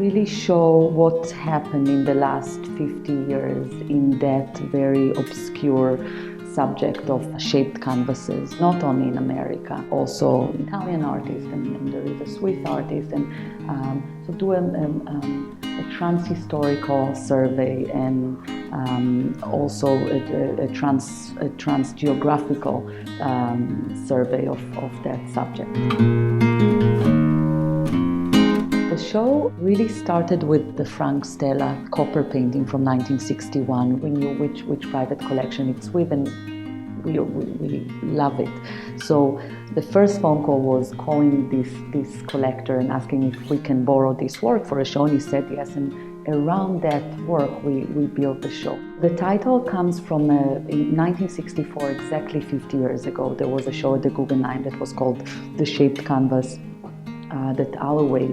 really show what's happened in the last 50 years in that very obscure subject of shaped canvases, not only in America, also Italian artists, and there is a Swiss artist, and so do a trans-historical survey and also a trans-geographical survey of that subject. The show really started with the Frank Stella copper painting from 1961. We knew which private collection it's with, and we love it. So the first phone call was calling this collector and asking if we can borrow this work for a show, and he said yes, and around that work we built the show. The title comes from in 1964, exactly 50 years ago, there was a show at the Guggenheim that was called The Shaped Canvas, that Alloway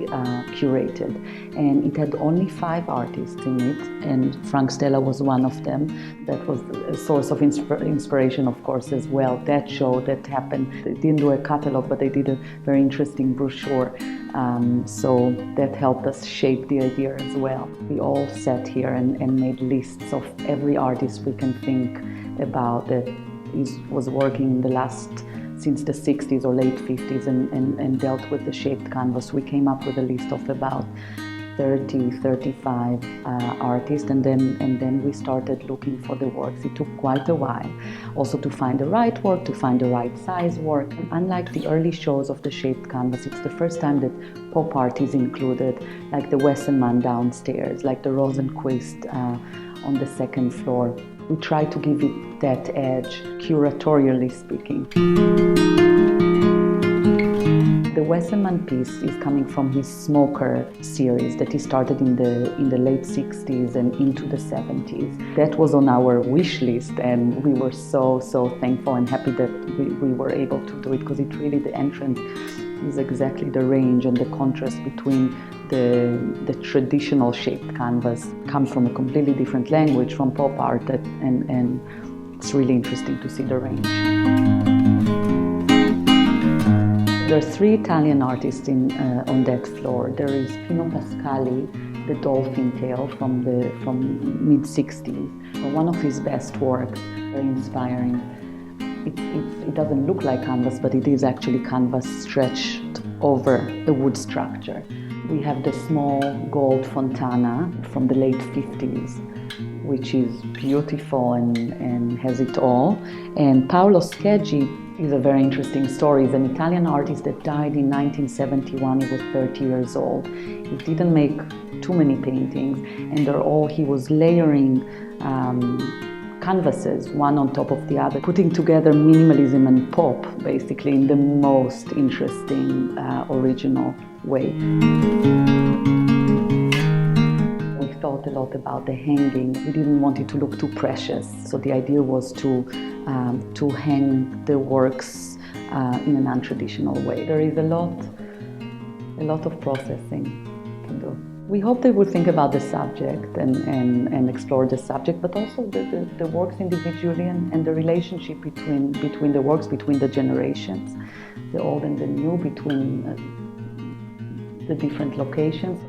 curated, and it had only 5 artists in it, and Frank Stella was one of them. That was a source of inspiration, of course, as well. That show that happened, they didn't do a catalog, but they did a very interesting brochure, so that helped us shape the idea as well. We all sat here and made lists of every artist we can think about that was working in since the 60s or late 50s and dealt with the shaped canvas. We came up with a list of about 35 artists, and then we started looking for the works. It took quite a while also to find the right work, to find the right size work. And unlike the early shows of the shaped canvas, it's the first time that pop art is included, like the Wesselmann downstairs, like the Rosenquist on the second floor. We try to give it that edge, curatorially speaking. The Wesselmann piece is coming from his Smoker series that he started in the late 60s and into the 70s. That was on our wish list, and we were so thankful and happy that we were able to do it, because it really, the entrance is exactly the range and the contrast between the traditional shaped canvas comes from a completely different language, from pop art, and it's really interesting to see the range. There are 3 Italian artists on that floor. There is Pino Pascali, the dolphin tail from mid-60s. One of his best works, very inspiring. It doesn't look like canvas, but it is actually canvas stretched over a wood structure. We have the small gold fontana from the late 50s, which is beautiful and has it all. And Paolo Scheggi is a very interesting story. He's an Italian artist that died in 1971. He was 30 years old. He didn't make too many paintings, and he was layering canvases, one on top of the other, putting together minimalism and pop, basically, in the most interesting, original way. We thought a lot about the hanging. We didn't want it to look too precious, so the idea was to hang the works in a non-traditional way. There is a lot of processing to do. We hope they will think about the subject and explore the subject, but also the works individually and the relationship between the works, between the generations, the old and the new, between the different locations.